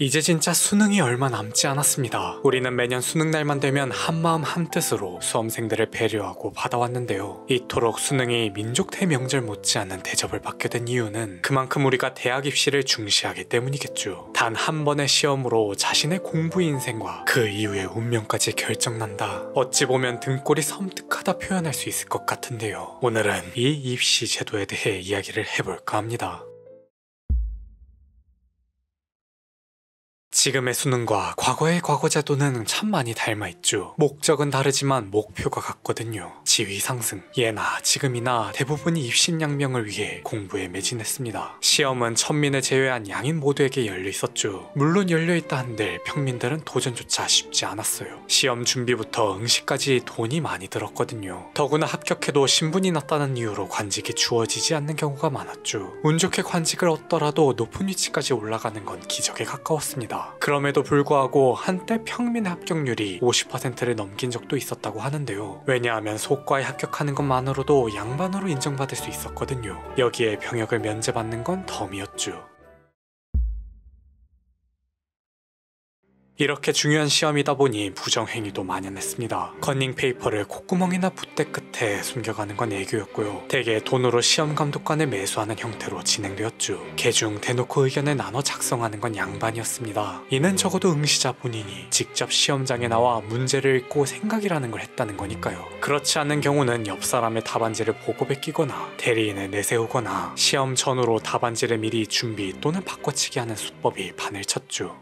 이제 진짜 수능이 얼마 남지 않았습니다. 우리는 매년 수능날만 되면 한마음 한뜻으로 수험생들을 배려하고 받아왔는데요. 이토록 수능이 민족 대명절 못지않은 대접을 받게 된 이유는 그만큼 우리가 대학 입시를 중시하기 때문이겠죠. 단 한 번의 시험으로 자신의 공부 인생과 그 이후의 운명까지 결정난다. 어찌 보면 등골이 섬뜩하다 표현할 수 있을 것 같은데요. 오늘은 이 입시 제도에 대해 이야기를 해볼까 합니다. 지금의 수능과 과거의 과거제도는 참 많이 닮아있죠. 목적은 다르지만 목표가 같거든요. 지위 상승. 예나 지금이나 대부분이 입신양명을 위해 공부에 매진했습니다. 시험은 천민을 제외한 양인 모두에게 열려있었죠. 물론 열려있다 한들 평민들은 도전조차 쉽지 않았어요. 시험 준비부터 응시까지 돈이 많이 들었거든요. 더구나 합격해도 신분이 낮다는 이유로 관직이 주어지지 않는 경우가 많았죠. 운 좋게 관직을 얻더라도 높은 위치까지 올라가는 건 기적에 가까웠습니다. 그럼에도 불구하고 한때 평민의 합격률이 50%를 넘긴 적도 있었다고 하는데요. 왜냐하면 소과에 합격하는 것만으로도 양반으로 인정받을 수 있었거든요. 여기에 병역을 면제받는 건 덤이었죠. 이렇게 중요한 시험이다 보니 부정행위도 만연했습니다. 컨닝 페이퍼를 콧구멍이나 붓대 끝에 숨겨가는 건 애교였고요. 대개 돈으로 시험 감독관을 매수하는 형태로 진행되었죠. 개중 대놓고 의견을 나눠 작성하는 건 양반이었습니다. 이는 적어도 응시자 본인이 직접 시험장에 나와 문제를 읽고 생각이라는 걸 했다는 거니까요. 그렇지 않은 경우는 옆 사람의 답안지를 보고 베끼거나 대리인을 내세우거나 시험 전후로 답안지를 미리 준비 또는 바꿔치기 하는 수법이 판을 쳤죠.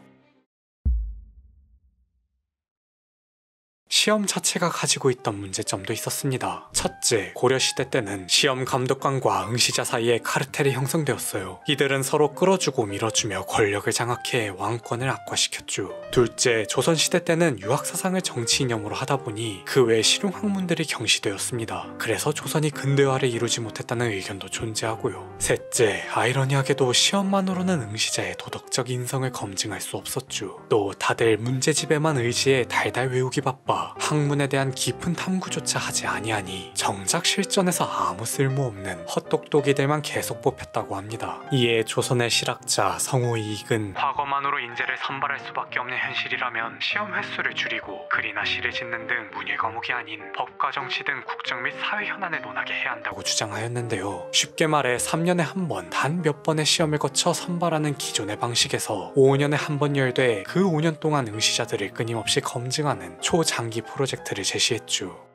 시험 자체가 가지고 있던 문제점도 있었습니다. 첫째, 고려시대 때는 시험 감독관과 응시자 사이에 카르텔이 형성되었어요. 이들은 서로 끌어주고 밀어주며 권력을 장악해 왕권을 악화시켰죠. 둘째, 조선시대 때는 유학사상을 정치 이념으로 하다 보니 그 외 실용학문들이 경시되었습니다. 그래서 조선이 근대화를 이루지 못했다는 의견도 존재하고요. 셋째, 아이러니하게도 시험만으로는 응시자의 도덕적 인성을 검증할 수 없었죠. 또 다들 문제집에만 의지해 달달 외우기 바빠 학문에 대한 깊은 탐구조차 하지 아니하니 정작 실전에서 아무 쓸모없는 헛똑똑이들만 계속 뽑혔다고 합니다. 이에 조선의 실학자 성우이익은 과거만으로 인재를 선발할 수밖에 없는 현실이라면 시험 횟수를 줄이고 글이나 시를 짓는 등 문예 과목이 아닌 법과 정치 등 국정 및 사회 현안을 논하게 해야 한다고 주장하였는데요. 쉽게 말해 3년에 한 번 단 몇 번의 시험을 거쳐 선발하는 기존의 방식에서 5년에 한 번 열되 그 5년 동안 응시자들을 끊임없이 검증하는 초장기 프로젝트를 제시했죠.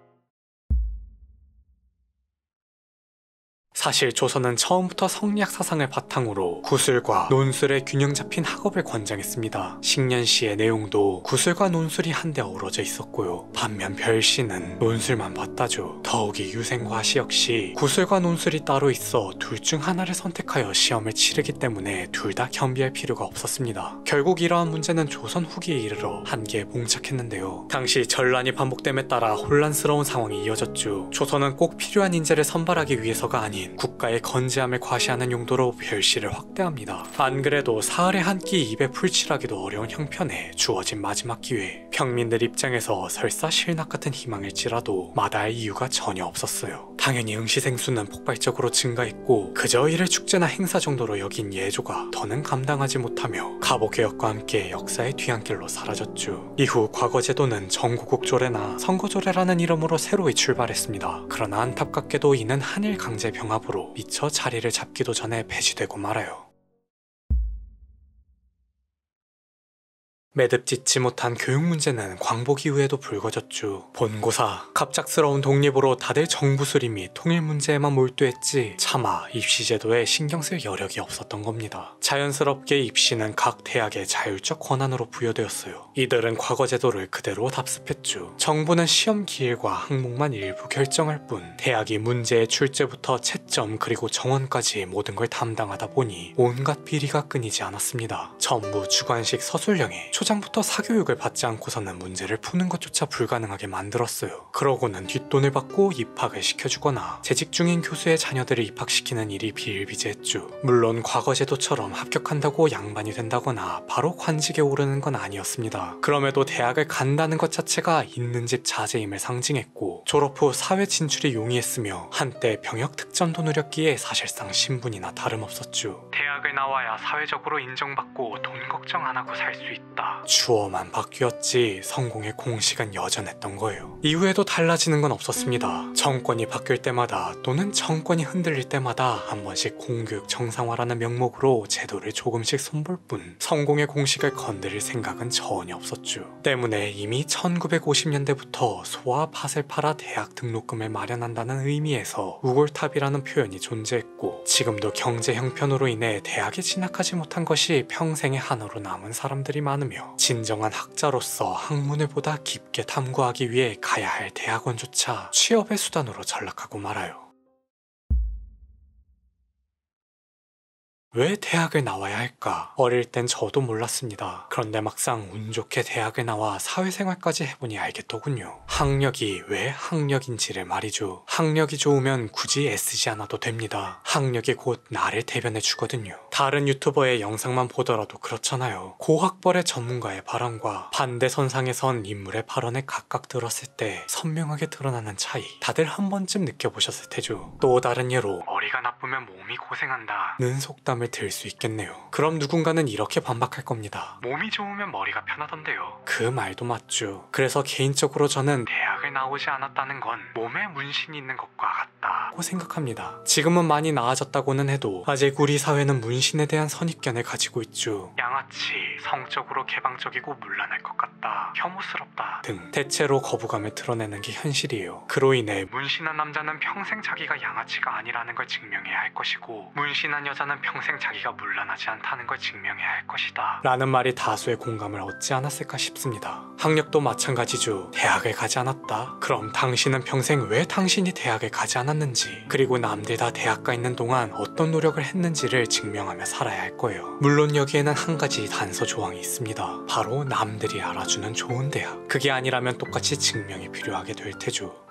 사실 조선은 처음부터 성리학 사상을 바탕으로 구술과 논술의 균형 잡힌 학업을 권장했습니다. 식년시의 내용도 구술과 논술이 한데 어우러져 있었고요. 반면 별시는 논술만 봤다죠. 더욱이 유생과시 역시 구술과 논술이 따로 있어 둘 중 하나를 선택하여 시험을 치르기 때문에 둘 다 겸비할 필요가 없었습니다. 결국 이러한 문제는 조선 후기에 이르러 한계에 봉착했는데요. 당시 전란이 반복됨에 따라 혼란스러운 상황이 이어졌죠. 조선은 꼭 필요한 인재를 선발하기 위해서가 아닌 국가의 건재함을 과시하는 용도로 별시를 확대합니다. 안 그래도 사흘에 한 끼 입에 풀칠하기도 어려운 형편에 주어진 마지막 기회, 평민들 입장에서 설사 실낙 같은 희망일지라도 마다할 이유가 전혀 없었어요. 당연히 응시생 수는 폭발적으로 증가했고 그저 이를 축제나 행사 정도로 여긴 예조가 더는 감당하지 못하며 갑오개혁과 함께 역사의 뒤안길로 사라졌죠. 이후 과거제도는 정구국조례나 선거조례라는 이름으로 새로이 출발했습니다. 그러나 안타깝게도 이는 한일 강제 병합으로 미처 자리를 잡기도 전에 폐지되고 말아요. 매듭짓지 못한 교육 문제는 광복 이후에도 불거졌죠. 본고사, 갑작스러운 독립으로 다들 정부 수립 및 통일 문제에만 몰두했지 차마 입시제도에 신경 쓸 여력이 없었던 겁니다. 자연스럽게 입시는 각 대학의 자율적 권한으로 부여되었어요. 이들은 과거 제도를 그대로 답습했죠. 정부는 시험 기일과 항목만 일부 결정할 뿐 대학이 문제의 출제부터 채점 그리고 정원까지 모든 걸 담당하다 보니 온갖 비리가 끊이지 않았습니다. 전부 주관식 서술형에 초장부터 사교육을 받지 않고서는 문제를 푸는 것조차 불가능하게 만들었어요. 그러고는 뒷돈을 받고 입학을 시켜주거나 재직 중인 교수의 자녀들을 입학시키는 일이 비일비재했죠. 물론 과거 제도처럼 합격한다고 양반이 된다거나 바로 관직에 오르는 건 아니었습니다. 그럼에도 대학을 간다는 것 자체가 있는 집 자제임을 상징했고 졸업 후 사회 진출이 용이했으며 한때 병역 특전도 누렸기에 사실상 신분이나 다름없었죠. 대학을 나와야 사회적으로 인정받고 돈 걱정 안 하고 살 수 있다. 주어만 바뀌었지 성공의 공식은 여전했던 거예요. 이후에도 달라지는 건 없었습니다. 정권이 바뀔 때마다 또는 정권이 흔들릴 때마다 한 번씩 공교육 정상화라는 명목으로 제도를 조금씩 손볼 뿐 성공의 공식을 건드릴 생각은 전혀 없었죠. 때문에 이미 1950년대부터 소와 팥을 팔아 대학 등록금을 마련한다는 의미에서 우골탑이라는 표현이 존재했고 지금도 경제 형편으로 인해 대학에 진학하지 못한 것이 평생의 한으로 남은 사람들이 많으며 진정한 학자로서 학문을 보다 깊게 탐구하기 위해 가야 할 대학원조차 취업의 수단으로 전락하고 말아요. 왜 대학을 나와야 할까? 어릴 땐 저도 몰랐습니다. 그런데 막상 운 좋게 대학을 나와 사회생활까지 해보니 알겠더군요. 학력이 왜 학력인지를 말이죠. 학력이 좋으면 굳이 애쓰지 않아도 됩니다. 학력이 곧 나를 대변해 주거든요. 다른 유튜버의 영상만 보더라도 그렇잖아요. 고학벌의 전문가의 발언과 반대 선상에선 인물의 발언에 각각 들었을 때 선명하게 드러나는 차이, 다들 한 번쯤 느껴보셨을 테죠. 또 다른 예로 머리가 나쁘면 몸이 고생한다는 속담을 들 수 있겠네요. 그럼 누군가는 이렇게 반박할 겁니다. 몸이 좋으면 머리가 편하던데요. 그 말도 맞죠. 그래서 개인적으로 저는 대학을 나오지 않았다는 건 몸에 문신이 있는 것과 같다고 생각합니다. 지금은 많이 나아졌다고는 해도 아직 우리 사회는 문신에 대한 선입견을 가지고 있죠. 양아치, 성적으로 개방적이고 문란할 것 같다, 혐오스럽다 등 대체로 거부감을 드러내는 게 현실이에요. 그로 인해 문신한 남자는 평생 자기가 양아치가 아니라는 걸 증명해야 할 것이고 문신한 여자는 평생 자기가 문란하지 않다는 걸 증명해야 할 것이다 라는 말이 다수의 공감을 얻지 않았을까 싶습니다. 학력도 마찬가지죠. 대학을 가지 않았다? 그럼 당신은 평생 왜 당신이 대학을 가지 않았는지, 그리고 남들 다 대학 가 있는 동안 어떤 노력을 했는지를 증명하며 살아야 할 거예요. 물론 여기에는 한 가지 단서 조항이 있습니다. 바로 남들이 알아주는 좋은 대학. 그게 아니라면 똑같이 증명이 필요하게 될 테죠.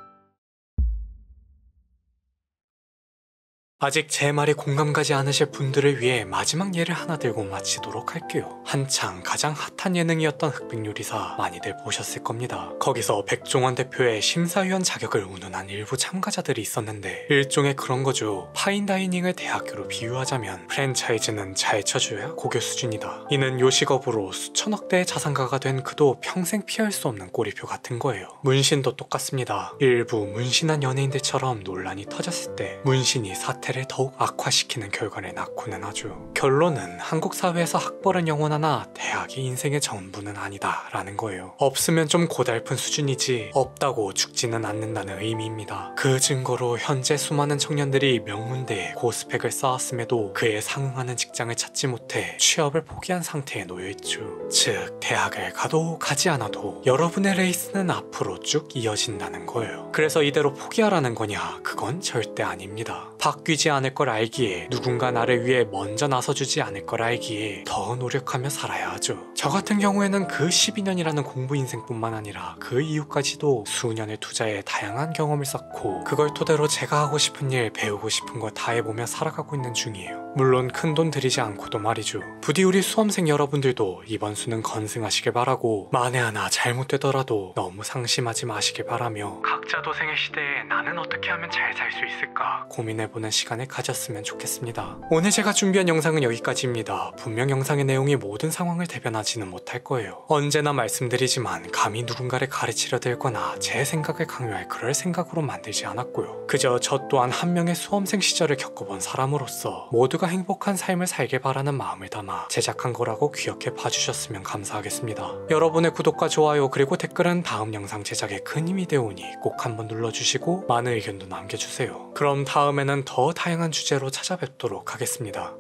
아직 제 말에 공감 가지 않으실 분들을 위해 마지막 예를 하나 들고 마치도록 할게요. 한창 가장 핫한 예능이었던 흑백요리사 많이들 보셨을 겁니다. 거기서 백종원 대표의 심사위원 자격을 운운한 일부 참가자들이 있었는데 일종의 그런 거죠. 파인다이닝을 대학교로 비유하자면 프랜차이즈는 잘 쳐줘야 고교 수준이다. 이는 요식업으로 수천억 대의 자산가가 된 그도 평생 피할 수 없는 꼬리표 같은 거예요. 문신도 똑같습니다. 일부 문신한 연예인들처럼 논란이 터졌을 때 문신이 사태를 더욱 악화시키는 결과를 낳고는 하죠. 결론은 한국 사회에서 학벌은 영원하나 대학이 인생의 전부는 아니다 라는 거예요. 없으면 좀 고달픈 수준이지 없다고 죽지는 않는다는 의미입니다. 그 증거로 현재 수많은 청년들이 명문대에 고스펙을 쌓았음에도 그에 상응하는 직장을 찾지 못해 취업을 포기한 상태에 놓여있죠. 즉 대학을 가도 가지 않아도 여러분의 레이스는 앞으로 쭉 이어진다는 거예요. 그래서 이대로 포기하라는 거냐? 그건 절대 아닙니다. 바뀌지 않을 걸 알기에, 누군가 나를 위해 먼저 나서주지 않을 걸 알기에 더 노력하며 살아야 하죠. 저 같은 경우에는 그 12년이라는 공부 인생뿐만 아니라 그 이후까지도 수년을 투자해 다양한 경험을 쌓고 그걸 토대로 제가 하고 싶은 일, 배우고 싶은 거 다 해보며 살아가고 있는 중이에요. 물론 큰돈 들이지 않고도 말이죠. 부디 우리 수험생 여러분들도 이번 수능 건승하시길 바라고, 만에 하나 잘못되더라도 너무 상심하지 마시길 바라며 각자 도생의 시대에 나는 어떻게 하면 잘 살 수 있을까 고민해보는 시간을 가졌으면 좋겠습니다. 오늘 제가 준비한 영상은 여기까지입니다. 분명 영상의 내용이 모든 상황을 대변하지는 못할 거예요. 언제나 말씀드리지만 감히 누군가를 가르치려 들거나 제 생각을 강요할 그럴 생각으로 만들지 않았고요. 그저 저 또한 한 명의 수험생 시절을 겪어본 사람으로서 모두가 행복한 삶을 살길 바라는 마음을 담아 제작한 거라고 귀엽게 봐주셨으면 감사하겠습니다. 여러분의 구독과 좋아요 그리고 댓글은 다음 영상 제작에 큰 힘이 되오니 꼭 한번 눌러주시고 많은 의견도 남겨주세요. 그럼 다음에는 더 다양한 주제로 찾아뵙도록 하겠습니다.